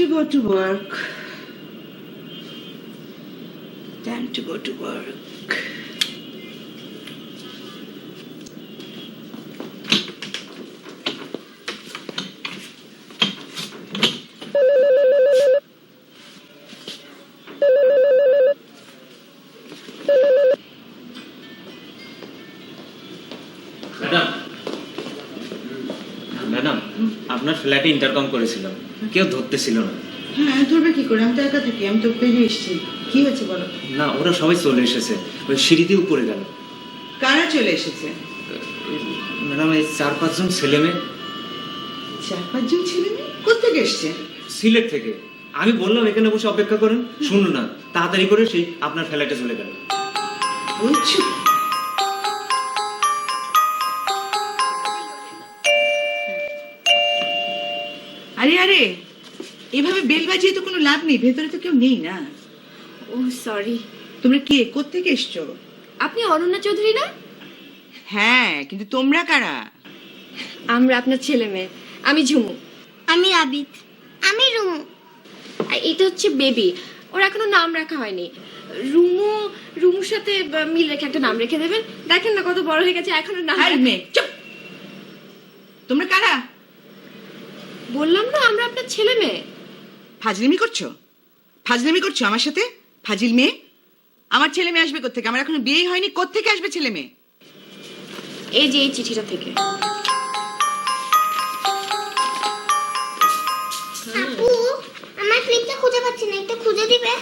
to go to work. Time to go to work. Madam আপনার ফ্ল্যাটে intercom করেছিলাম, কেউ ধরতেছিল না। হ্যাঁ, ধরবে কি করে? আমি তো একা থাকি, আমি তো বেরিয়ে এসেছি। কি হয়েছে বলো? না, ওরা সবাই চলে এসেছে, ওই সিঁড়ি দিয়ে উপরে গেল। কারা চলে এসেছে? ম্যাডাম এই 4-5 জন ছেলে মেয়ে। 4-5 জন ছেলে মেয়ে? কোথেকে এসছে? সিলেট থেকে। আমি বললাম এখানে বসে অপেক্ষা করেন, শুনুন না, তাড়াতাড়ি করে সেই আপনার ফ্ল্যাটে চলে গেল। বলছো? আরে আরে, এভাবে বেল বাজিয়ে তো কোনো লাভ নেই, ভেতরে তো কেউ নেই না। ও সরি। তোমরা কে, কোত্থেকে এসছো? আপনি অনন্যা চৌধুরী না? হ্যাঁ, কিন্তু তোমরা কারা? আমরা আপনার ছেলে মেয়ে। আমি ঝুমু। আমি আবিদ। আমি রুমু। আর এটা হচ্ছে বেবি। ওর এখনো নাম রাখা হয়নি। রুমুর সাথে মিল রেখে একটা নাম রেখে দেবেন। দেখেন না কত বড় হয়ে গেছে, এখনো নাম। আরে মেয়ে, চুপ! তোমরা কারা? বললাম না আমরা আপনার ছেলে মেয়ে। ফাজলিমি করছো? ফাজলিমি করছো আমার সাথে? ফাজিল মেয়ে! আমার ছেলে মেয়ে আসবে কোত্থেকে? আমার এখনো বিয়ে হয়নি, কোত্থেকে আসবে ছেলে মেয়ে? এই যে এই চিঠিটা থেকে। আপু, আমার ক্লিপটা খুঁজে পাচ্ছি না, একটু খুঁজে দিবে?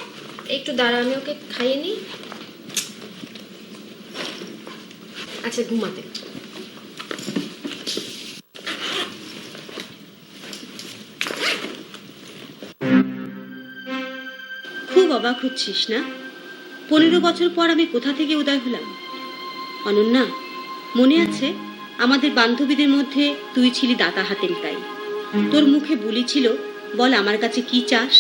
একটু দাঁড়া, আমি ওকে খাইয়ে নিই। আচ্ছা, ঘুমাতে। খুব অবাক হচ্ছিস না? 15 বছর পর আমি কোথা থেকে উদয় হলাম। অনন্যা, মনে আছে আমাদের বান্ধবীদের মধ্যে তুই ছিলি দাতা হাতেম তাই। তোর মুখে বুলি ছিল, বল আমার কাছে কি চাস।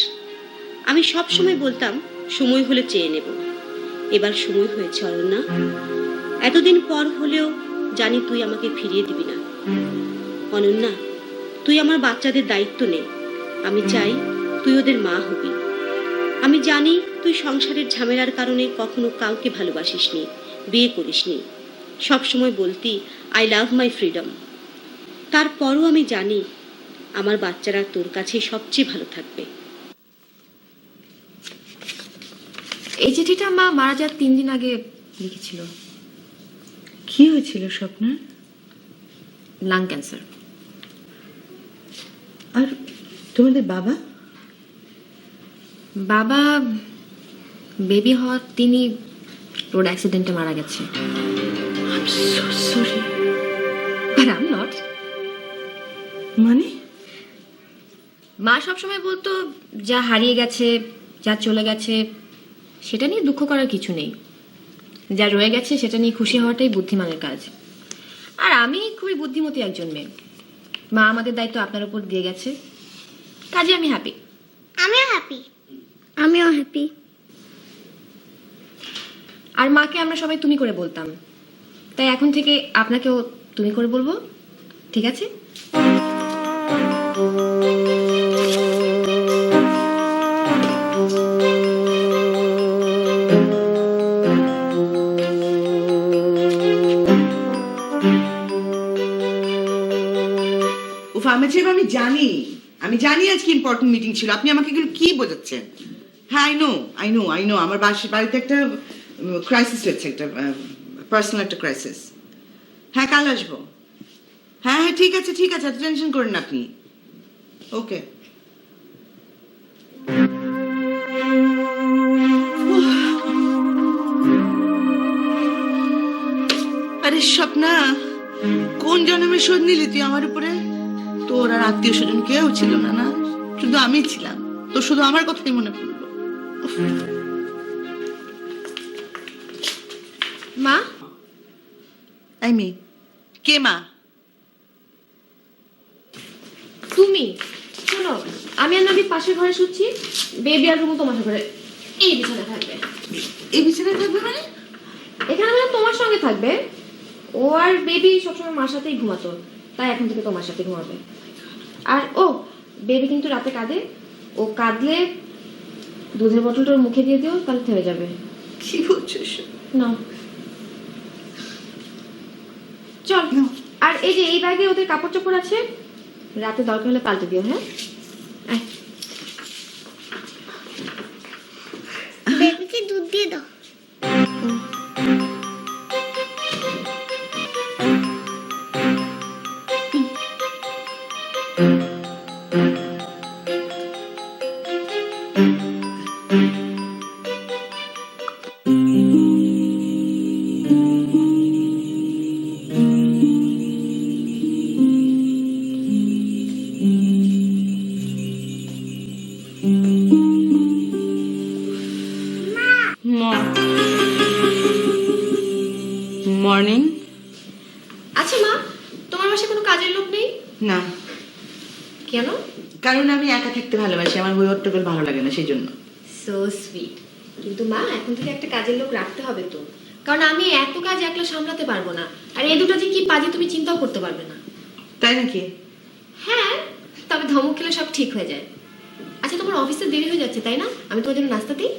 আমি সব সময় বলতাম সময় হলে চেয়ে নেব। এবার সময় হয়েছে অনন্যা। এতদিন পর হলেও জানি তুই আমাকে ফিরিয়ে দিবি না। অনন্যা, তুই আমার বাচ্চাদের দায়িত্ব নে। আমি চাই তুই ওদের মা হবি। আমি জানি তুই সংসারের ঝামেলার কারণে কখনো কাউকে ভালোবাসিসনি, বিয়ে করিসনি। সবসময় বলতি আই লাভ মাই ফ্রিডম। তারপরও আমি জানি আমার বাচ্চারা তোর কাছে সবচেয়ে ভালো থাকবে। এই চিঠিটা মা মারা যাওয়ার 3 দিন আগে লিখেছিল। কি হয়েছিল স্বপ্না? Lung cancer. আর তোমাদের বাবা? বাবা বেবি হওয়ার তিনি রোড অ্যাক্সিডেন্টে মারা গেছে। I'm so sorry. But I'm not. মানে? মা সবসময় বলতো যা হারিয়ে গেছে, যা চলে গেছে সেটা নিয়ে দুঃখ করার কিছু নেই, যা রয়ে গেছে সেটা নিয়ে খুশি হওয়াটাই বুদ্ধিমানের কাজ। আর আমি খুবই বুদ্ধিমতী একজন মেয়ে। মা আমাদের দায়িত্ব আপনার উপর দিয়ে গেছে, কাজে আমি হ্যাপি। আমিও হ্যাপি। আমিও হ্যাপি। আর মাকে আমরা সবাই তুমি করে বলতাম, তাই এখন থেকে আপনাকেও তুমি করে বলবো, ঠিক আছে? উফ, আমি জানি আজকে ইম্পর্টেন্ট মিটিং ছিল। আপনি আমাকে এগুলো কি বোঝাচ্ছেন? হ্যাঁ, আই নো আমার বাড়িতে একটা ক্রাইসিস হয়েছে, একটা পার্সোনাল একটা ক্রাইসিস। হ্যাঁ, কাল আসবো। হ্যাঁ, ঠিক আছে, এত টেনশন করেন না আপনি। ওকে। আরে স্বপ্না, কোন জন্মের শোধ নিলি তুই আমার উপরে? তোর আর আত্মীয় স্বজন কেউ ছিল না, না শুধু আমি ছিলাম। তো শুধু আমার কথাই মনে পড়লো। মা? আই মি কে মা? তুমি শোনো, আমি আর নবী পাশের ঘরে শুচ্ছি, বেবি আর রুমু তোমার ঘরে এই বিছানায় থাকবে। এই বিছানায় থাকবে মানে? এখানে মানে তোমার সঙ্গে থাকবে। ও আর বেবি সবসময় মার সাথেই ঘুমাতো, তাই এখন থেকে তোমার সাথে ঘুমাবে। আর ও বেবি কিন্তু রাতে কাঁদে, ও কাঁদলে দুধের বোতলটা ওর মুখে দিয়ে দিও, তাহলে থেমে যাবে। কি বলছো এসব? না চল। আর এই যে এই ব্যাগে ওদের কাপড় চোপড় আছে, রাতে দরকার হলে পাল্টে দিও। হ্যাঁ আয়। বেবিকে দুধ দিয়ে দাও। মর্নিং। আচ্ছা মা, তোমার বাসায় কোনো কাজের লোক নেই? না, কেন? কারণ আমি একা থাকতে ভালোবাসি, আমার বই হট্টগোল ভালো লাগে না, সেই জন্য। So sweet. কিন্তু মা, এখন থেকে একটা কাজের লোক রাখতে হবে তো, কারণ আমি এত কাজ একলা সামলাতে পারবো না। আর এই দুটো যে কি পাজি তুমি চিন্তাও করতে পারবে না। তাই নাকি? হ্যাঁ, তবে ধমক খেলে সব ঠিক হয়ে যায়। আচ্ছা, তোমার অফিসে দেরি হয়ে যাচ্ছে তাই না? আমি তোমার জন্য নাস্তা দিই।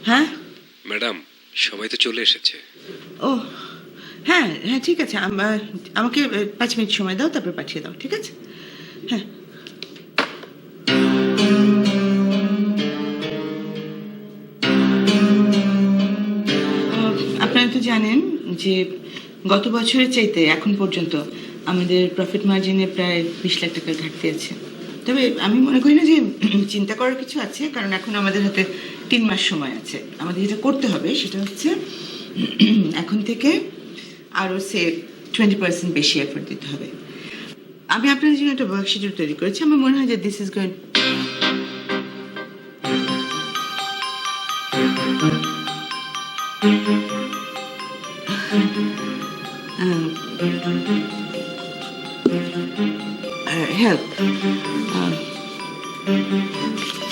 হ্যাঁ। ম্যাডাম, সবাই তো চলে এসেছে। ও হ্যাঁ হ্যাঁ, ঠিক আছে। আমাকে 5 মিনিট সময় দাও, তারপর পাঠিয়ে দাও, ঠিক আছে? হ্যাঁ। আপনারা তো জানেন যে গত বছরের চাইতে এখন পর্যন্ত আমাদের প্রফিট মার্জিনে প্রায় 20 লাখ টাকার ঘাটতি আছে। তবে আমি মনে করি না যে চিন্তা করার কিছু আছে, কারণ এখন আমাদের হাতে 3 মাস সময় আছে। আমাদের যেটা করতে হবে সেটা হচ্ছে এখন থেকে আরও 20% বেশি এফোর্ট দিতে হবে। আমি আপনাদের জন্য একটা ওয়ার্কশিট তৈরি করেছি। আমার মনে হয় যে this is going help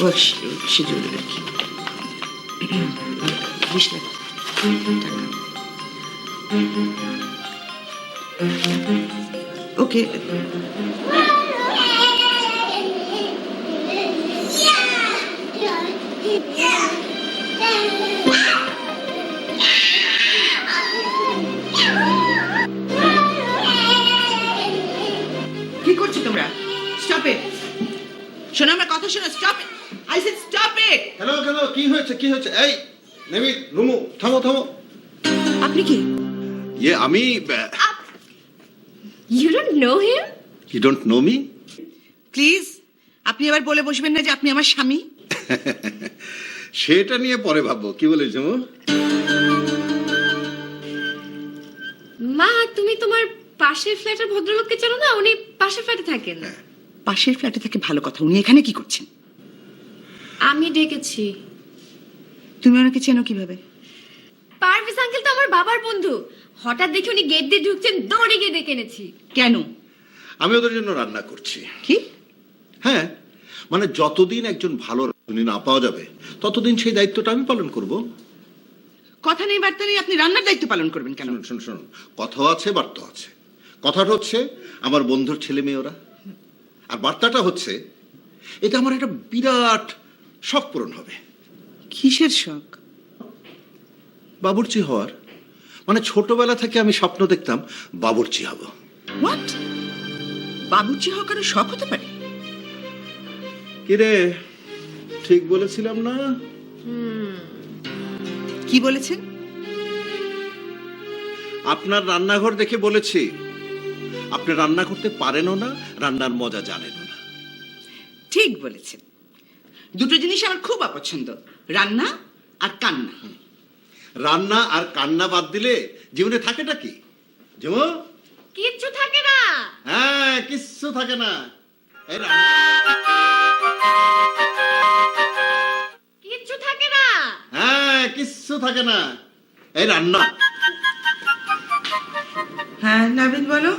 work schedule আর কি। 20 লাখ টাকা। ওকে। কি করছো তোমরা? Stop it. শোনো, আমার কথা শোনো। Stop it, I said stop it. Hello কেন, কি হয়েছে কি হয়েছে? এই নেমি, রুমু, থামো থামো। আপনি কি? আমি you don't know him? You don't know me? Please, আপনি এবার বলে বসবেন না যে আপনি আমার স্বামী। সেটা নিয়ে পরে ভাববো। কি বলিস যেমন? মা, তুমি তোমার পাশের ফ্ল্যাটের ভদ্রলোককে চেনো না? উনি পাশের ফ্ল্যাটে থাকেন। পাশের ফ্ল্যাটে থেকে ভালো কথা, উনি এখানে কি করছেন? আমি ডেকেছি। তুমি ওনাকে চেনো কিভাবে? পারভেজ আঙ্কেল তো আমার বাবার বন্ধু। হঠাৎ দেখে উনি গেট দিয়ে ঢুকছেন, দৌড়ে গিয়ে ডেকে এনেছি। কেন? আমি ওদের জন্য রান্না করছি। কি? হ্যাঁ, মানে যতদিন একজন ভালো রাঁধুনি না পাওয়া যাবে ততদিন সেই দায়িত্বটা আমি পালন করব। কথা নেই বার্তা নেই, আপনি রান্নার দায়িত্ব পালন করবেন কেন? শুনুন শুনুন শুনুন, কথাও আছে বার্তা আছে। কথাটা হচ্ছে আমার বন্ধুর ছেলে মেয়ে ওরা, আর বার্তাটা হচ্ছে এটা আমার একটা বিরাট শখ পূরণ হবে। কিসের শখ? বাবুর্চি হওয়ার। মানে ছোটবেলা থেকে আমি স্বপ্ন দেখতাম বাবুর্চি হব। হোয়াট? বাবুর্চি হওয়া কারো শখ হতে পারে? কিরে, ঠিক বলেছিলাম না? কি বলেছেন? আপনার রান্নাঘর দেখে বলেছি আপনি রান্না করতে পারেনও না, রান্নার মজা জানেনও না। ঠিক বলেছেন। দুটো জিনিস আমার খুব অপছন্দ, রান্না আর কান্না। রান্না আর কান্না বাদ দিলে জীবনে থাকেটা কি? যেমন কিচ্ছু থাকে না। হ্যাঁ, কিচ্ছু থাকে না। এই রান্না কিচ্ছু থাকে না। হ্যাঁ, কিচ্ছু থাকে না। এই রান্না। হ্যাঁ নাবিদ বলো।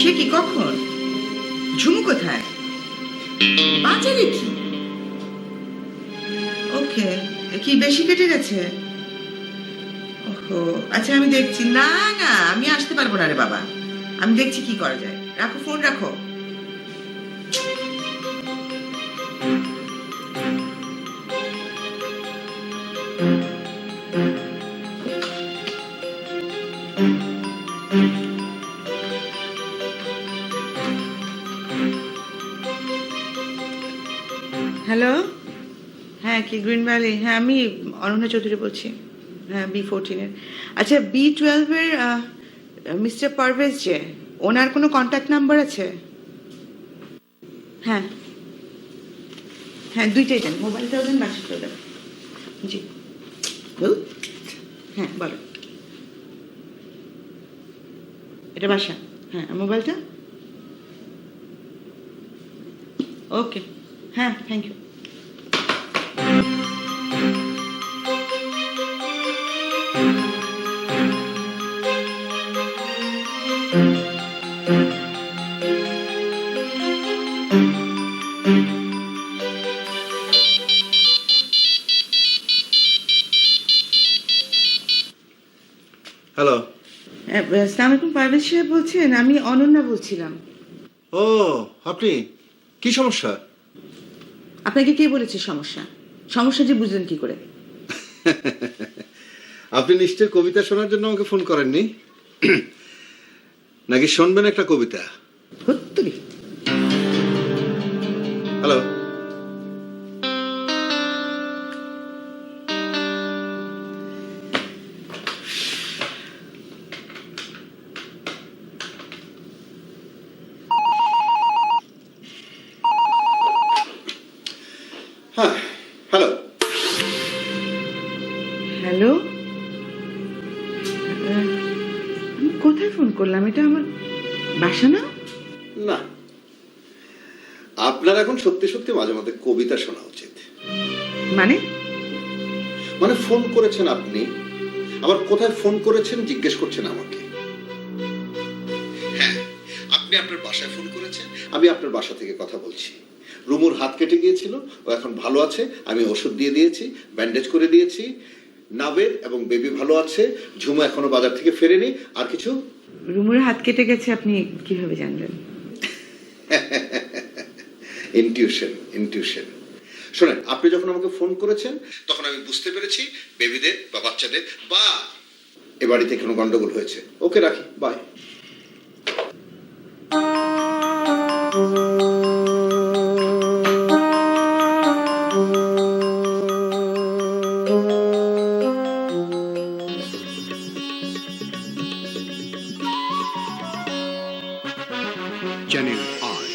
সে কি, কখন? ঝুমু কোথায়? বাজারে কি? ওকে, কি বেশি কেটে গেছে? ওহো, আচ্ছা আমি দেখছি। না না, আমি আসতে পারবো না রে বাবা, আমি দেখছি কি করা যায়। রাখো ফোন, রাখো। হ্যালো, হ্যাঁ কি গ্রিন ভ্যালি? হ্যাঁ আমি অনন্যা চৌধুরী বলছি। হ্যাঁ B14-এর। আচ্ছা B12-এর মিস্টার পারভেজ যে, ওনার কোনো কন্ট্যাক্ট নাম্বার আছে? হ্যাঁ হ্যাঁ, দুইটাই দেন, মোবাইলটাও দেন, বাসাটাও দেন। জি, হ্যাঁ বলো। এটা বাসা? হ্যাঁ, আর মোবাইলটা? ওকে, হ্যাঁ থ্যাংক ইউ। হ্যালো। আসসালামু আলাইকুম, পারভেজ সাহেব বলছেন? আমি অনন্যা বলছিলাম। ও, আপনি কি সমস্যা? আপনাকে কে বলেছে সমস্যা? সমস্যা যে বুঝলেন কি করে? আপনি নিশ্চয় কবিতা শোনার জন্য আমাকে ফোন করেননি, নাকি শুনবেন একটা কবিতা? সত্যি? হ্যালো। হ্যাঁ, হ্যালো। হ্যালো, আমি কোথায় ফোন করলাম? এটা আমার বাসা না? না, আপনার এখন সত্যি সত্যি মাঝে মাঝে কবিতা শোনা উচিত। মানে? মানে ফোন করেছেন আপনি, আবার কোথায় ফোন করেছেন জিজ্ঞেস করছেন আমাকে। হ্যাঁ, আপনি আপনার বাসায় ফোন করেছেন, আমি আপনার বাসা থেকে কথা বলছি। রুমুর হাত কেটে গিয়েছিল, ও এখন ভালো আছে, আমি ওষুধ দিয়ে দিয়েছি, ব্যান্ডেজ করে দিয়েছি। নাবের এবং বেবি ভালো আছে, ঝুমু এখনো বাজার থেকে ফেরেনি। আর কিছু? রুমুর হাত কেটে গেছে, আপনি কিভাবে জানলেন? Intuition, intuition. শোনেন, আপনি যখন আমাকে ফোন করেছেন তখন আমি বুঝতে পেরেছি বেবিদের বা বাচ্চাদের বা এ বাড়িতে কোনো গন্ডগোল হয়েছে। ওকে, রাখি, বাই। চ্যানেল আই,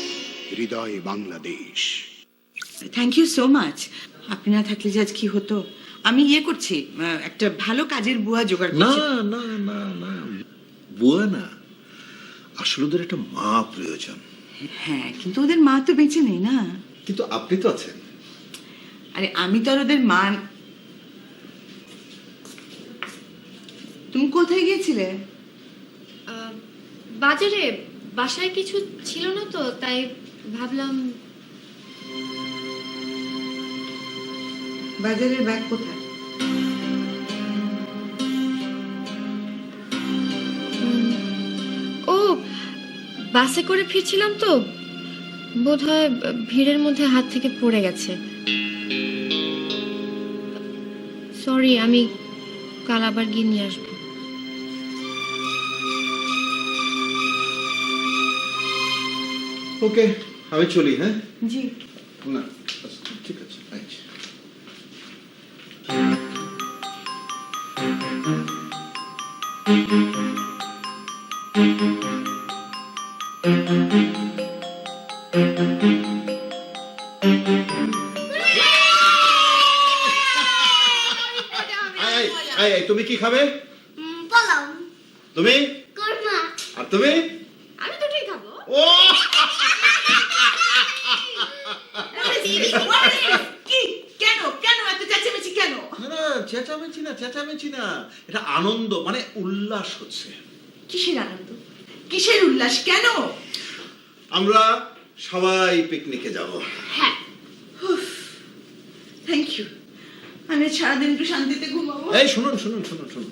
হৃদয় Bangladesh. Thank you so much. আপনি না থাকলে যে আজ কি হতো। আমি ইয়ে করছি, একটা ভালো কাজের বুয়া জোগাড় না করছি। না না না, বুয়া না, আসলে ওদের একটা মা প্রয়োজন। হ্যাঁ, কিন্তু ওদের মা তো বেঁচে নেই না। কিন্তু আপনি তো আছেন। আরে আমি তো আর ওদের মা। তুমি কোথায় গিয়েছিলে? বাজারে, বাসায় কিছু ছিল না তো, তাই ভাবলাম। বাজারের ব্যাগ কোথায়? ও, বাসে করে ফিরছিলাম তো, বোধহয় ভিড়ের মধ্যে হাত থেকে পড়ে গেছে। সরি, আমি কাল আবার গিয়ে নিয়ে আসবো। ওকে, আমি চলি। হ্যাঁ, জি। না ঠিক আছে, আচ্ছা। তুমি কি খাবে? পোলাও, তুমি? কোরমা। আর তুমি? আমি দুটোই খাবো। ও, কি? কেন কেন এত চেঁচামেচি কেন? না না, চেঁচামেচি না, এটা আনন্দ, মানে উল্লাস হচ্ছে। কিসের আনন্দ, কিসের উল্লাস? কেন? আমরা সবাই পিকনিকে যাব। Thank you. আমি সারাদিন একটু শান্তিতে ঘুমাবো। এই শুনুন শুনুন শুনুন শুনুন,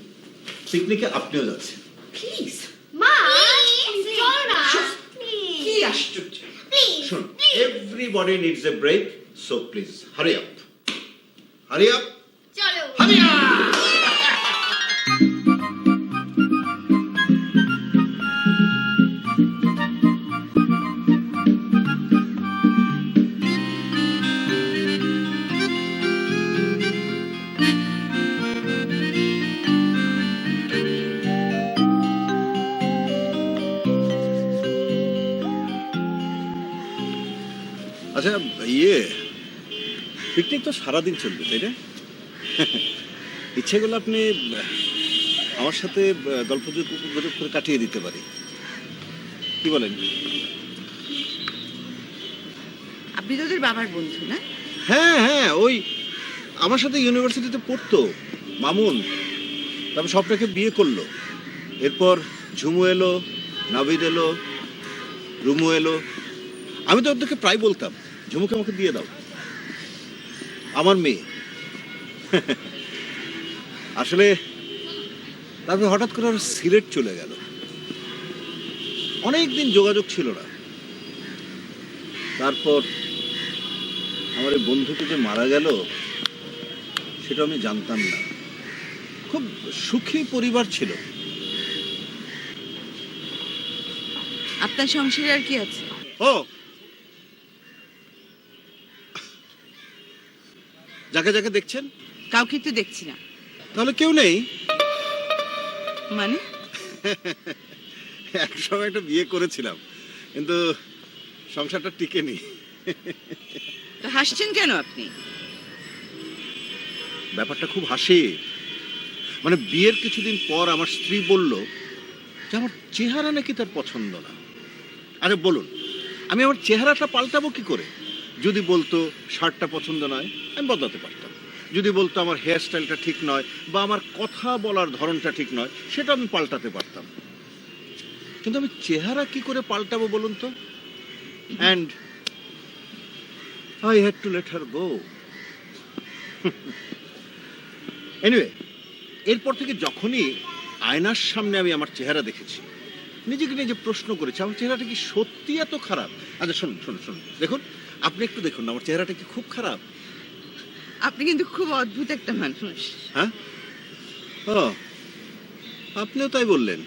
পিকনিকে আপনিও যাচ্ছেন। প্লিজ। মা চলো না কি আশ্চর্য। শুনুন, everybody needs a break, so please hurry up, hurry up, চলো হারি আপ। আচ্ছা পিকনিক তো সারাদিন চলবে তাই না? ইচ্ছে করলে আপনি আমার সাথে গল্প গুজব করে কাটিয়ে দিতে পারি, কি বলেন? আপনি তো ওদের বাবার বন্ধু না? হ্যাঁ হ্যাঁ, ওই আমার সাথে ইউনিভার্সিটিতে পড়তো মামুন, তারপর স্বপ্নকে বিয়ে করলো, এরপর ঝুমু এলো, নাবিদ এলো, রুমু এলো। আমি তো ওদেরকে প্রায় বলতাম ঝুমুকে আমাকে দিয়ে দাও, আমার মেয়ে। আসলে তারপর হঠাৎ করে আর সিলেট চলে গেল, অনেকদিন যোগাযোগ ছিল না। তারপর আমার এই বন্ধুকে যে মারা গেল সেটা আমি জানতাম না। খুব সুখী পরিবার ছিল। আপনার সংসারে আর কি আছে? ও যাকে যাকে দেখছেন কাউকে তো দেখছি না। তাহলে কেউ নেই? মানে? এক সময় একটা বিয়ে করেছিলাম, কিন্তু সংসারটা টিকেনি। তো হাসছেন কেন আপনি? ব্যাপারটা খুব হাসি। মানে বিয়ের কিছুদিন পর আমার স্ত্রী বলল যে আমার চেহারা নাকি তার পছন্দ না। আরে বলুন, আমি আমার চেহারাটা পাল্টাবো কি করে? যদি বলতো শার্টটা পছন্দ নয়, আমি বদলাতে পারতাম। যদি বলতো আমার হেয়ার স্টাইলটা ঠিক নয় বা আমার কথা বলার ধরনটা ঠিক নয়, সেটা আমি পাল্টাতে পারতাম। কিন্তু আমি চেহারা কি করে পাল্টাবো বলুন তো? And I had to let her go. Anyway, এরপর থেকে যখনই আয়নার সামনে আমি আমার চেহারা দেখেছি, নিজেকে নিজে প্রশ্ন করেছি আমার চেহারাটা কি সত্যি এত খারাপ? আচ্ছা শুনুন শুনুন শুনুন, দেখুন, আপনি একটু দেখুন আমার চেহারাটা কি খুব খারাপ? আপনি কিন্তু খুব অদ্ভুত একটা মানুষ। হ্যাঁ, ও আপনিও তাই বললেন?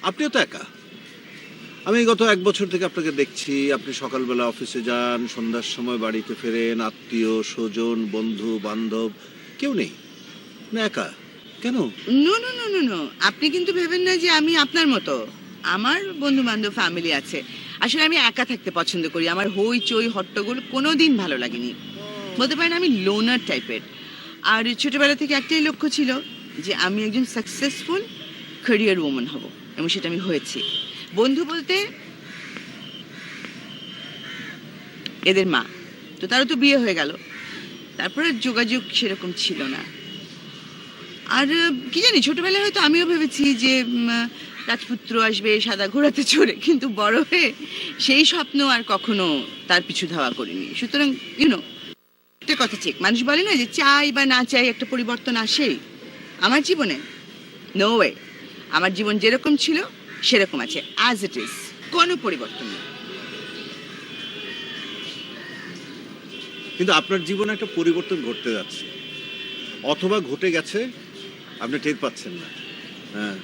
আপনিও তো একা। আমি গত 1 বছর থেকে আপনাকে দেখছি, আপনি সকালবেলা অফিসে যান, সন্ধ্যার সময় বাড়িতে ফেরেন, আত্মীয় স্বজন বন্ধু বান্ধব কেউ নেই, না একা কেন? No no no no no, আপনি কিন্তু ভেবেন না যে আমি আপনার মতো। আমার বন্ধু বান্ধব ফ্যামিলি আছে। আসলে আমি একা থাকতে পছন্দ করি। আমার হই চই হট্টগোল কোনোদিন ভালো লাগেনি। বলতে পারেন আমি লোনার টাইপের। আর ছোটবেলা থেকে একটাই লক্ষ্য ছিল যে আমি একজন সাকসেসফুল ক্যারিয়ার ওম্যান হব, এবং সেটা আমি হয়েছি। বন্ধু বলতে এদের মা, তো তারও তো বিয়ে হয়ে গেল, তারপরে যোগাযোগ সেরকম ছিল না। আর কি জানি, ছোটবেলায় হয়তো আমিও ভেবেছি যে রাজপুত্র আসবে সাদা ঘোড়াতে চড়ে, কিন্তু বড় হয়ে সেই স্বপ্ন আর কখনো তার পিছু ধাওয়া করিনি। সুতরাং ইউনো, একটা কথা ঠিক, মানুষ বলে না যে চাই বা না চাই একটা পরিবর্তন আসেই। আমার জীবনে নো ওয়ে, আমার জীবন যেরকম ছিল সেরকম আছে, অ্যাজ ইট ইজ, কোনো পরিবর্তন নেই। কিন্তু আপনার জীবনে একটা পরিবর্তন ঘটতে যাচ্ছে, অথবা ঘটে গেছে, আপনি টের পাচ্ছেন না। হ্যাঁ,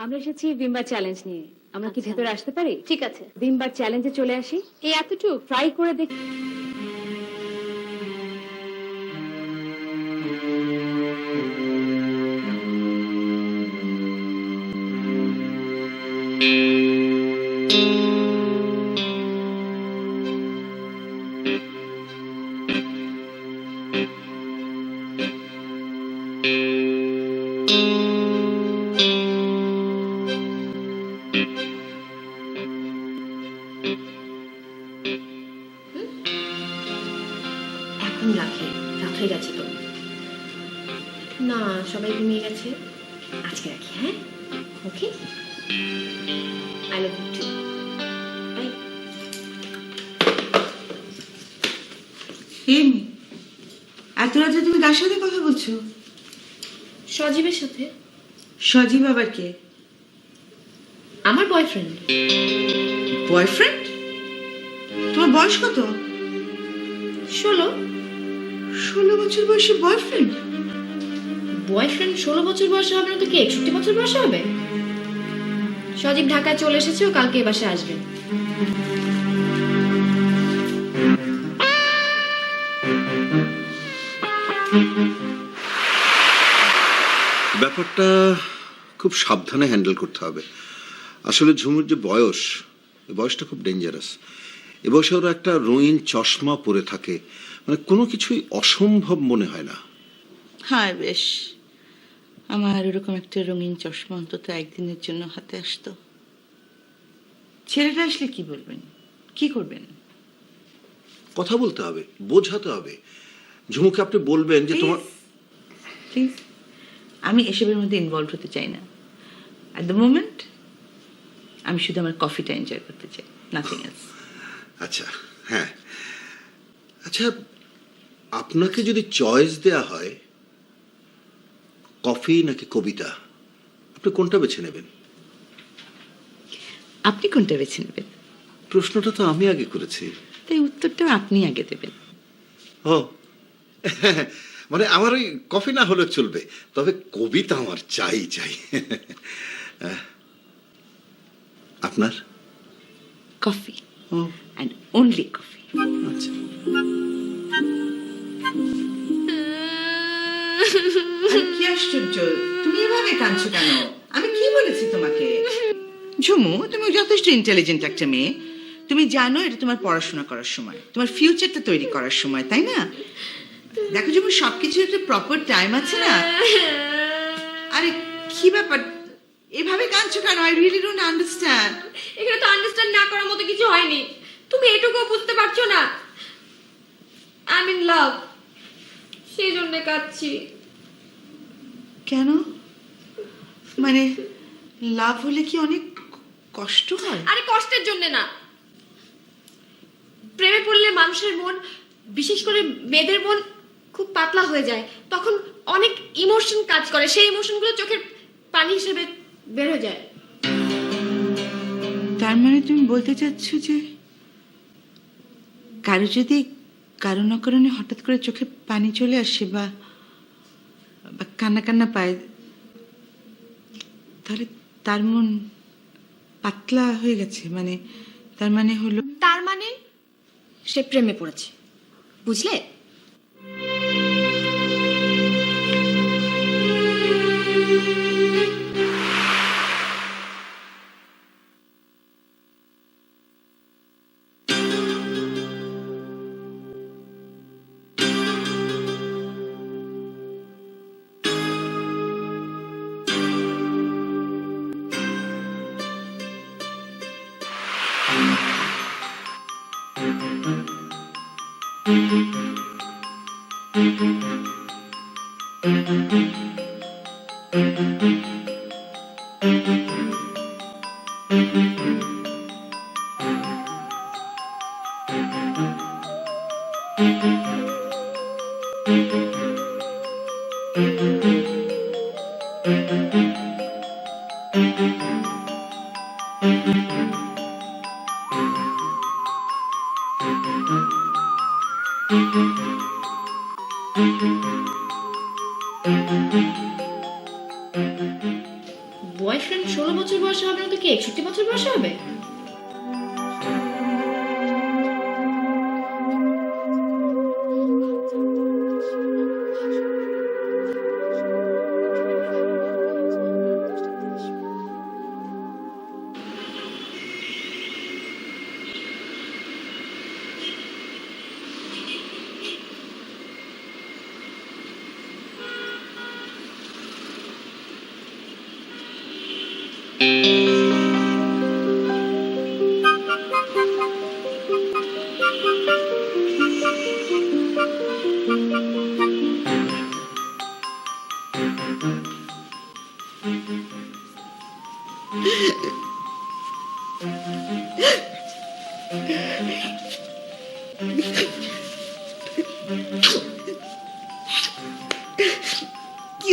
আমরা এসেছি ভিমবার চ্যালেঞ্জ নিয়ে। আমরা কি ভেতরে আসতে পারি? ঠিক আছে ভিমবার চ্যালেঞ্জে চলে আসি। এই এতটুকু ট্রাই করে দেখি। এখন রাখি, রাত হয়ে গেছে তো। না, সবাই ঘুমিয়ে গেছে, আজকে রাখি। হ্যাঁ, okay, I love you too, bye. এমনি এত রাতে তুমি কার সাথে কথা বলছো? সজীবের সাথে। সজীব আবার কে? আমার বয়ফ্রেন্ড। বয়ফ্রেন্ড? তোমার বয়স কত? 16। 16 বছর বয়সে বয়ফ্রেন্ড? বয়ফ্রেন্ড 16 বছর বয়সে হবে না তো কি 61 বছর বয়সে হবে? সজীব ঢাকায় চলে এসেছে, ও কালকে এ বাসায় আসবে। ব্যাপারটা খুব সাবধানে হ্যান্ডেল করতে হবে। আসলে ঝুমুর যে বয়স, এই বয়সটা খুব ডেঞ্জারাস। এ বয়সে ওরা একটা রঙিন চশমা পরে থাকে, মানে কোনো কিছুই অসম্ভব মনে হয় না। হ্যাঁ, বেশ, আমার এরকম একটা রঙিন চশমা অন্তত একদিনের জন্য হাতে আসতো। ছেলেটা আসলে কি বলবেন, কি করবেন? কথা বলতে হবে, বোঝাতে হবে। ঝুমুকে আপনি বলবেন যে তোমার প্লিজ, আমি এসবের মধ্যে ইনভলভ হতে চাই না। অ্যাট দ্য মোমেন্ট আমি শুধু আমার কফিটা এনজয় করতে চাই, নাথিং এলস। আচ্ছা, হ্যাঁ, আচ্ছা, আপনাকে যদি চয়েস দেয়া হয় কফি নাকি কবিতা, আপনি কোনটা বেছে নেবেন? আপনি কোনটা বেছে নেবেন? প্রশ্নটা তো আমি আগে করেছি। তাই উত্তরটা আপনি আগে দেবেন। ও, মানে আমার ওই কফি না হলেও চলবে, তবে কবিতা আমার চাই চাই। আপনার? কফি, ও, অ্যান্ড অনলি কফি। আচ্ছা। কি আশ্চর্য, তুমি এভাবে কাঁদছো কেন? আমি কি বলেছি তোমাকে? ঝুমু, তুমি যথেষ্ট ইন্টেলিজেন্ট একটা মেয়ে। তুমি জানো এটা তোমার পড়াশোনা করার সময়, তোমার ফিউচারটা তৈরি করার সময়, তাই না? দেখো ঝুমু, সবকিছুর একটা প্রপার টাইম আছে না? আরে কি ব্যাপার, এভাবে কাঁদছো কেন? I really don't understand. এখানে তো আন্ডারস্ট্যান্ড না করার মতো কিছু হয়নি, তুমি এটুকু বুঝতে পারছো না? আই এম ইন লাভ, সেই জন্য কাঁদছি। কেন? মানে লাভ হলে কি অনেক কষ্ট হয়? আরে কষ্টের জন্য না, প্রেমে পড়লে মানুষের মন, বিশেষ করে মেয়েদের মন খুব পাতলা হয়ে যায়, তখন অনেক ইমোশন কাজ করে, সেই ইমোশনগুলো চোখের পানি হিসেবে বের হয়ে যায়। তার মানে তুমি বলতে চাচ্ছ যে কারো যদি কারো না কারণে হঠাৎ করে চোখে পানি চলে আসে বা কান্না কান্না পায়, তাহলে তার মন পাতলা হয়ে গেছে, মানে তার মানে হলো তার মানে সে প্রেমে পড়েছে, বুঝলে? বয়ফ্রেন্ড 16 বছর বয়সে হবে না তো কি 61 বছর বয়সে হবে? কি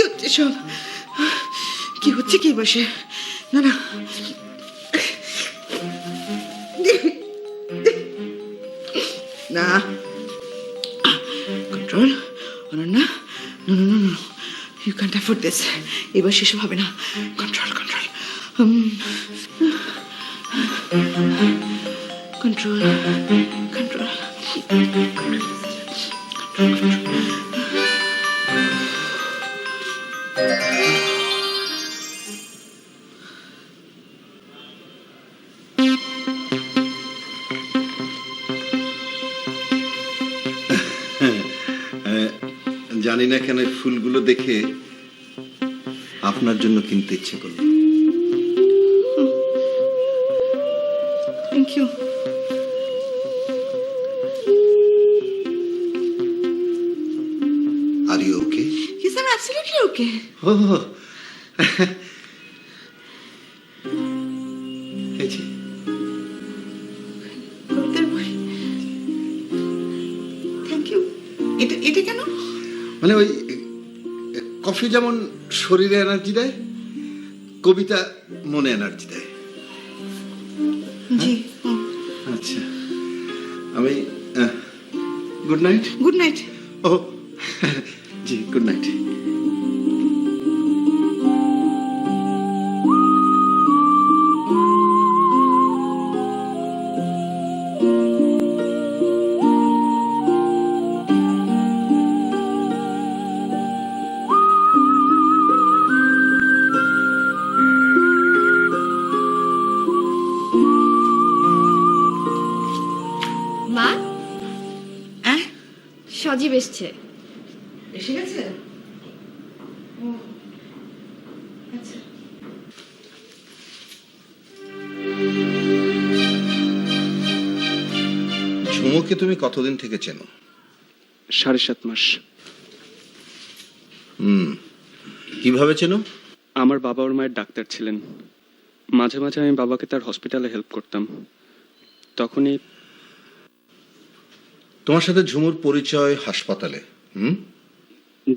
হচ্ছে সব? কি হচ্ছে কি বসে? না না, না, control. Ananya, no no no no, you can't afford this. এবার সেসব হবে না। Control control control control. জানি না কেন এই ফুলগুলো দেখে আপনার জন্য কিনতে ইচ্ছে করলো। Thank you. Are you okay? Yes, I'm absolutely okay. ও এই যে, কবিতার বই। Thank you. এটা এটা কেন? মানে ওই কফি যেমন শরীরে এনার্জি দেয়, কবিতা মনে এনার্জি দেয়। জি। আচ্ছা, আমি গুড নাইট। Good night. ও জি, গুড নাইট। মা, হ্যাঁ, সজীব এসছে। এসে গেছে? ও, আচ্ছা। ঝুমুকে তুমি কতদিন থেকে চেনো? 7.5 মাস। কিভাবে চেনো? আমার বাবা ওর মায়ের ডাক্তার ছিলেন। মাঝে মাঝে আমি বাবাকে তার হসপিটালে হেল্প করতাম। তখনই তোমার সাথে ঝুমুর পরিচয় হাসপাতালে?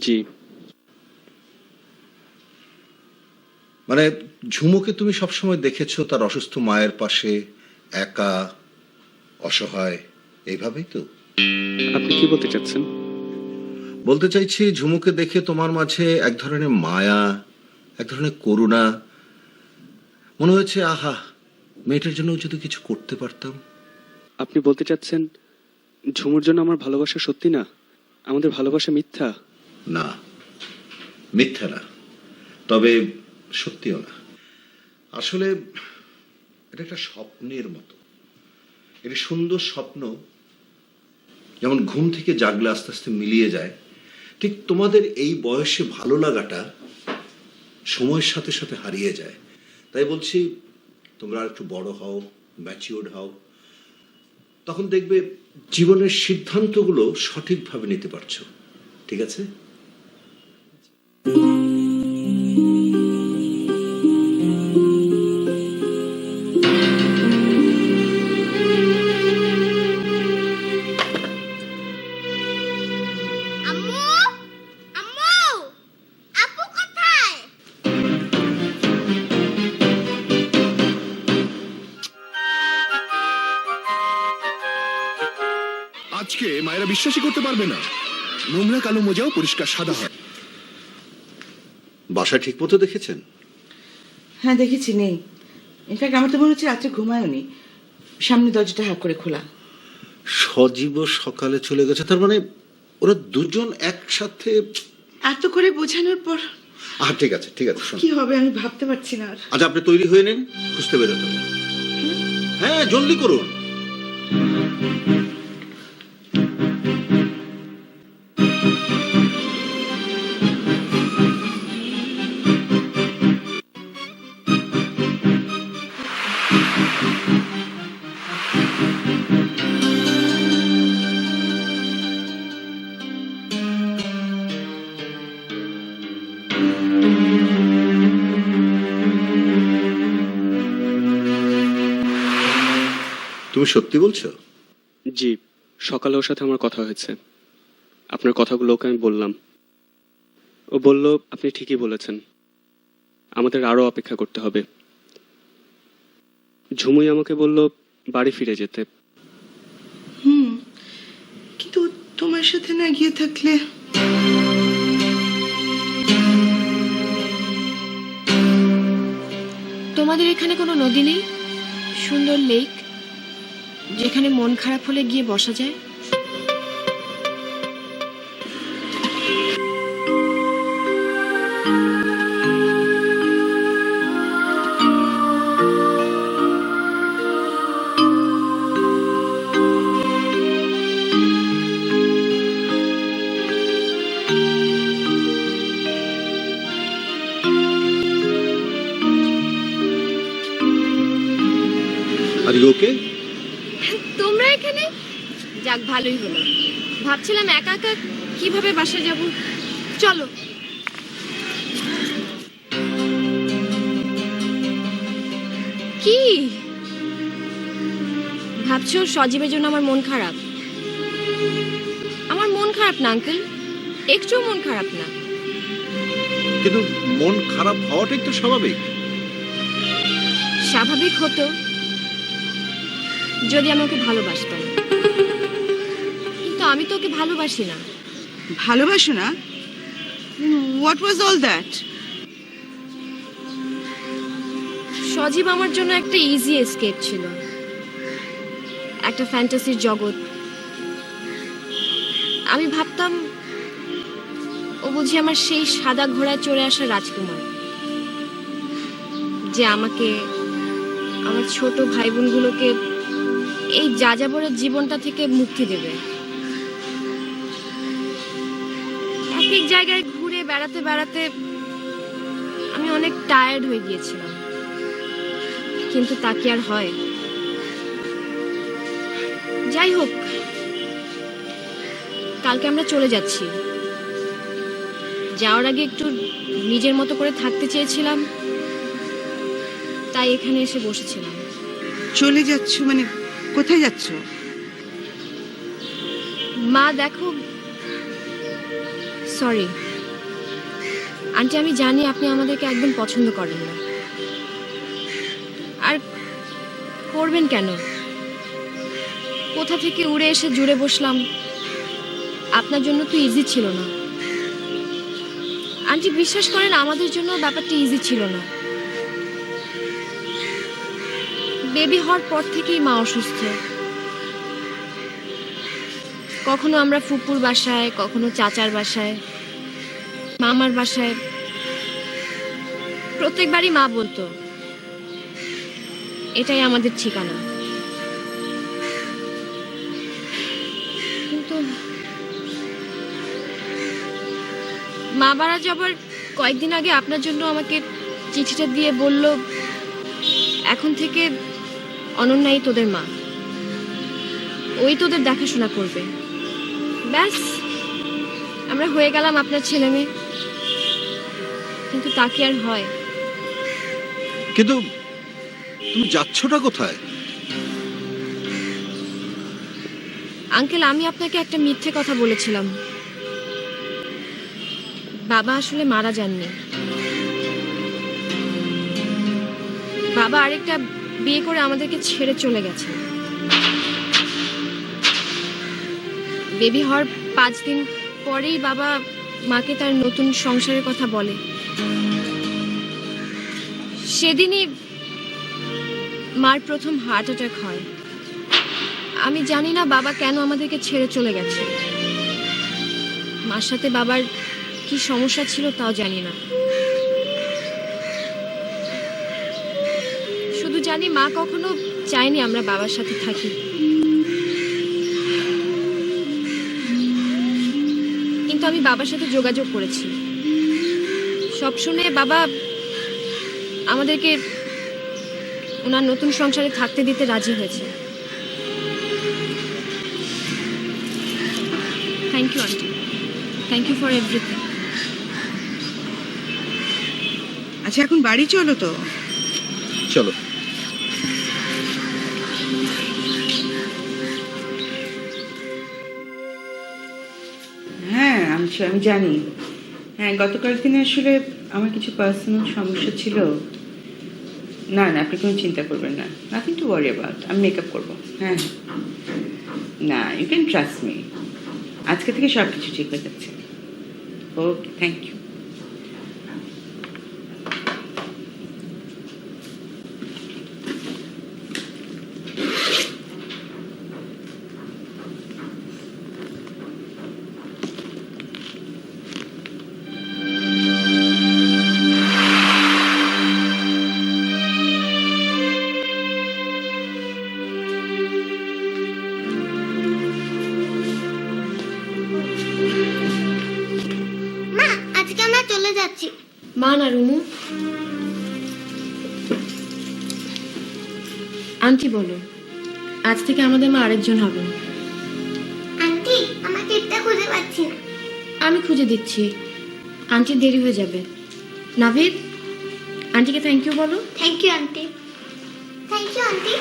জি, মানে ঝুমুকে তুমি সবসময় দেখেছো তার অসুস্থ মায়ের পাশে, একা, অসহায়, এইভাবেই তো? আপনি কি বলতে চাচ্ছেন? বলতে চাইছি ঝুমুকে দেখে তোমার মাঝে এক ধরনের মায়া, এক ধরনের করুণা, মনে হয়েছে আহা, মেয়েটার জন্য যদি কিছু করতে পারতাম। আপনি বলতে চাচ্ছেন ঝুমুর জন্য আমার ভালোবাসা সত্যি না, আমাদের ভালোবাসা মিথ্যা? না, মিথ্যা না, তবে সত্যিও না। আসলে এটা একটা স্বপ্নের মতো। এটা সুন্দর স্বপ্ন, যেমন ঘুম থেকে জাগলে আস্তে আস্তে মিলিয়ে যায়, ঠিক তোমাদের এই বয়সে ভালো লাগাটা সময়ের সাথে সাথে হারিয়ে যায়। তাই বলছি তোমরা একটু বড় হও, ম্যাচিওর্ড হও, তখন দেখবে জীবনের সিদ্ধান্তগুলো সঠিকভাবে নিতে পারছো। ঠিক আছে? আম্মু, আম্মু, আপু কোথায়? আজকে মায়েরা বিশ্বাসই করতে পারবে না, নোংরা কালো মোজাও পরিষ্কার সাদা হয়। বাসা ঠিক মতো দেখেছেন? হ্যাঁ, দেখেছি, নেই। ইনফ্যাক্ট আমার তো মনে হচ্ছে রাত্রে ঘুমায়ওনি। সামনে দরজাটা হাঁ করে খোলা। সজীব সকালে চলে গেছে, তার মানে ওরা দুজন একসাথে। এত করে বোঝানোর পর ঠিক আছে ঠিক আছে, শোন। কি হবে আমি ভাবতে পারছি না আর। আচ্ছা, আপনি তৈরি হয়ে নিন, খুঁজতে বেরোতে হবে। হ্যাঁ, জলদি করুন। তুমি সত্যি বলছো? জি, সকালে ওর সাথে আমার কথা হয়েছে। আপনার কথাগুলো ওকে আমি বললাম। ও বলল আপনি ঠিকই বলেছেন, আমাদের আরো অপেক্ষা করতে হবে। ঝুমুই আমাকে বলল বাড়ি ফিরে যেতে। কিন্তু তোমার সাথে না গিয়ে থাকলে তোমাদের এখানে কোনো নদী নেই? সুন্দর লেক যেখানে মন খারাপ হলে গিয়ে বসা যায়? Are you okay? তোমরা এখানে? যাক, ভালোই হলো। ভাবছিলাম একা একা কিভাবে বাসা যাব। চলো। কি ভাবছো? সজীবের জন্য আমার মন খারাপ? আমার মন খারাপ না আঙ্কেল, একটুও মন খারাপ না। কিন্তু মন খারাপ হওয়াটাই তো স্বাভাবিক। স্বাভাবিক হতো যদি আমি ওকে ভালোবাসতাম, কিন্তু আমি তো ওকে ভালোবাসি না। ভালোবাসো না? What was all that? Sajib আমার জন্য একটা ইজি এসকেপ ছিল, একটা ফ্যান্টাসির জগৎ। আমি ভাবতাম ও বুঝি আমার সেই সাদা ঘোড়ায় চড়ে আসা রাজকুমার, যে আমাকে, আমার ছোট ভাই বোনগুলোকে এই যাযাবরের জীবনটা থেকে মুক্তি দেবে। এক এক জায়গায় ঘুরে বেড়াতে বেড়াতে আমি অনেক টায়ার্ড হয়ে গিয়েছিলাম, কিন্তু তা কি আর হয়? যাই হোক, কালকে আমরা চলে যাচ্ছি। যাওয়ার আগে একটু নিজের মতো করে থাকতে চেয়েছিলাম, তাই এখানে এসে বসেছিলাম। চলে যাচ্ছ মানে কোথায় যাচ্ছ? মা দেখো, সরি আন্টি, আমি জানি আপনি আমাদেরকে একদম পছন্দ করেন না, আর করবেন কেন? কোথা থেকে উড়ে এসে জুড়ে বসলাম, আপনার জন্য তো ইজি ছিল না। আন্টি বিশ্বাস করেন, আমাদের জন্য ব্যাপারটা ইজি ছিল না। বেবি হওয়ার পর থেকেই মা অসুস্থ। কখনো আমরা ফুপুর বাসায়, কখনো চাচার বাসায়, মামার বাসায়। প্রত্যেকবারই মা বলতো এটাই আমাদের ঠিকানা। কিন্তু মা মারা যাবার কয়েকদিন আগে আপনার জন্য আমাকে চিঠিটা দিয়ে বলল, এখন থেকে অনন্যাই তোদের মা, ওই তোদের দেখাশোনা করবে। ব্যাস, আমরা হয়ে গেলাম আপনার ছেলে মেয়ে। কিন্তু তা কি আর হয়? কিন্তু তুমি যাচ্ছটা কোথায়? আঙ্কেল, আমি আপনাকে একটা মিথ্যে কথা বলেছিলাম। বাবা আসলে মারা যাননি। বাবা আরেকটা বিয়ে করে আমাদেরকে ছেড়ে চলে গেছে। বেবি হওয়ার 5 দিন পরেই বাবা মাকে তার নতুন সংসারের কথা বলে। সেদিনই মার প্রথম হার্ট অ্যাটাক হয়। আমি জানি না বাবা কেন আমাদেরকে ছেড়ে চলে গেছে। মার সাথে বাবার কি সমস্যা ছিল তাও জানি না। শুধু জানি মা কখনো চায়নি আমরা বাবার সাথে থাকি। কিন্তু আমি বাবার সাথে যোগাযোগ করেছি। সব শুনে বাবা আমাদেরকে ওনার নতুন সংসারে থাকতে দিতে রাজি হয়েছে। Thank you aunty, thank you for everything. আচ্ছা, এখন বাড়ি চলো তো। চলো। আচ্ছা আমি জানি। হ্যাঁ, গতকাল দিনে আসলে আমার কিছু পার্সোনাল সমস্যা ছিল। না না, আপনি কোনো চিন্তা করবেন না, নাথিং টু ওয়ারি অ্যাবাউট। আমি মেকআপ করবো। হ্যাঁ না, ইউ ক্যান ট্রাস্ট মি, আজকে থেকে সব কিছু ঠিক হয়ে যাচ্ছে। ওকে, থ্যাংক ইউ। মা আজকে আমরা চলে যাচ্ছি। মা না রুমু, আন্টি বলো, আজ থেকে আমাদের মা আরেকজন হবে। আন্টি আমার ক্লিপটা খুঁজে পাচ্ছি না। আমি খুঁজে দিচ্ছি, আন্টির দেরি হয়ে যাবে। নাভিদ, আন্টিকে থ্যাংক ইউ বলো। Thank you aunty. Thank you aunty.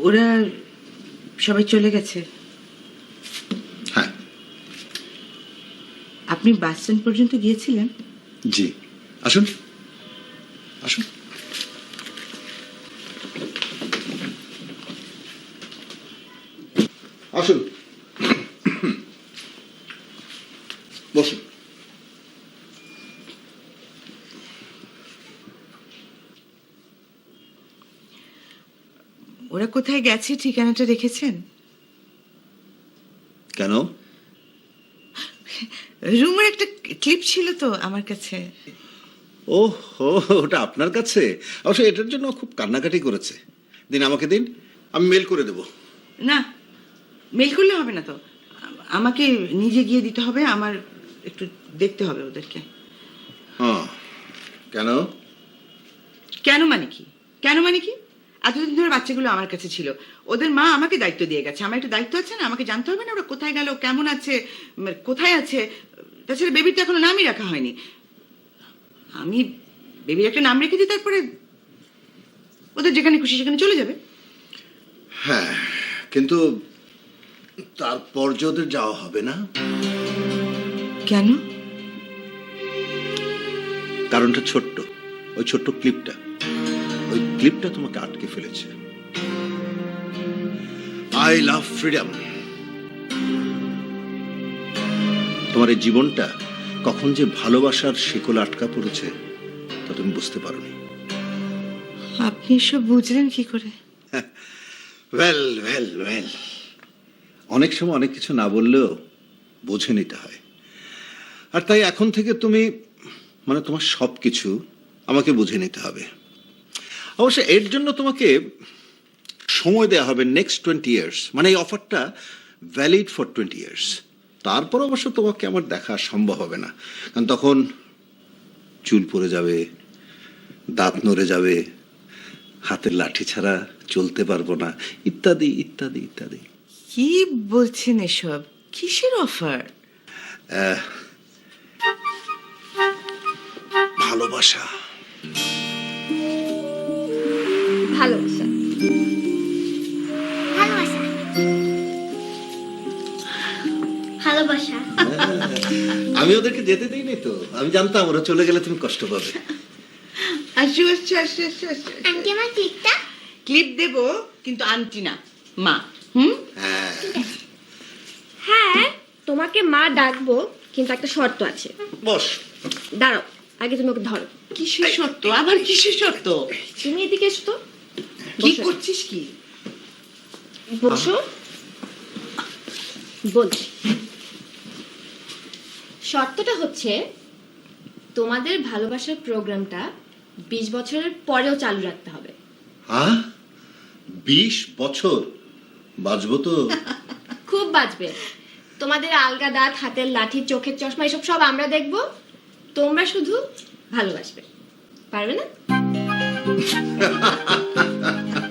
ওরা সবাই চলে গেছে। হ্যাঁ আপনি বাস স্ট্যান্ড পর্যন্ত গিয়েছিলেন? জি, আসুন আসুন। আসুন, বসুন। ওরা কোথায় গেছে ঠিকানাটা রেখেছেন? কেন? রুমের একটা ক্লিপ ছিল তো আমার কাছে। ও হো, ওটা আপনার কাছে? অবশ্য এটার জন্য খুব কান্নাকাটি করেছে। দিন, আমাকে দিন, আমি মেল করে দেব। না, মেল করলে হবে না তো, আমাকে নিজে গিয়ে দিতে হবে। আমার একটু দেখতে হবে ওদেরকে। হ্যাঁ, কেন? কেন মানে কি? কেন মানে কি? এতদিন ধরে বাচ্চাগুলো আমার কাছে ছিল, ওদের মা আমাকে দায়িত্ব দিয়ে গেছে। আমার একটা দায়িত্ব আছে না, আমাকে জানতে হবে না ওরা কোথায় গেল, কেমন আছে, কোথায় আছে। তাছাড়া বেবির তো এখনো নামই রাখা হয়নি। আমি বেবির একটা নাম রেখে দিই, তারপরে ওদের যেখানে খুশি সেখানে চলে যাবে। হ্যাঁ, কিন্তু তারপর যে ওদের যাওয়া হবে না। কেন? কারণটা ছোট্ট, ওই ছোট্ট ক্লিপটা। ওই ক্লিপটা তোমাকে আটকে ফেলেছে। I love freedom. তোমার এই জীবনটা কখন যে ভালোবাসার শিকল আটকা পড়েছে তা তুমি বুঝতে পারোনি। আপনি এসব বুঝলেন কি করে? ওয়েল ওয়েল ওয়েল, অনেক সময় অনেক কিছু না বললেও বুঝে নিতে হয়। আর তাই এখন থেকে তুমি, মানে তোমার সবকিছু আমাকে বুঝে নিতে হবে। অবশ্য এর জন্য তোমাকে সময় দেওয়া হবে নেক্সট 20 years। মানে এই অফারটা ভ্যালিড ফর 20 ইয়ার্স। তারপর অবশ্য তোমাকে আমার দেখা সম্ভব হবে না, কারণ তখন চুল পড়ে যাবে, দাঁত নড়ে যাবে, হাতের লাঠি ছাড়া চলতে পারবো না, ইত্যাদি ইত্যাদি ইত্যাদি। কি বলছেন এসব? কিসের অফার? ভালোবাসা। ভালোবাসা। ভালোবাসা ভালোবাসা আমি ওদেরকে যেতে দিইনি তো, আমি জানতাম ওরা চলে গেলে তুমি কষ্ট পাবে। আসো আসো আসো আসো আসো। আন্টি আমার ক্লিপটা ক্লিপ দেব, কিন্তু আন্টি না, মা। হ্যাঁ, হ্যাঁ, তোমাকে মা ডাকবো, কিন্তু একটা শর্ত আছে। বস। দাঁড়াও, আগে তুমি ওকে ধরো। কিসের শর্ত? আবার কিসের শর্ত? তুমি এদিকে এসো তো। কি বসো। করছিস কি? বসো। বলছি, শর্তটা হচ্ছে তোমাদের ভালোবাসার প্রোগ্রামটা 20 বছরের পরেও চালু রাখতে হবে। হ্যাঁ, 20 বছর বাঁচবো তো? খুব বাঁচবে। তোমাদের আলগা দাঁত, হাতের লাঠি, চোখের চশমা, এসব সব আমরা দেখবো, তোমরা শুধু ভালোবাসবে। পারবে না?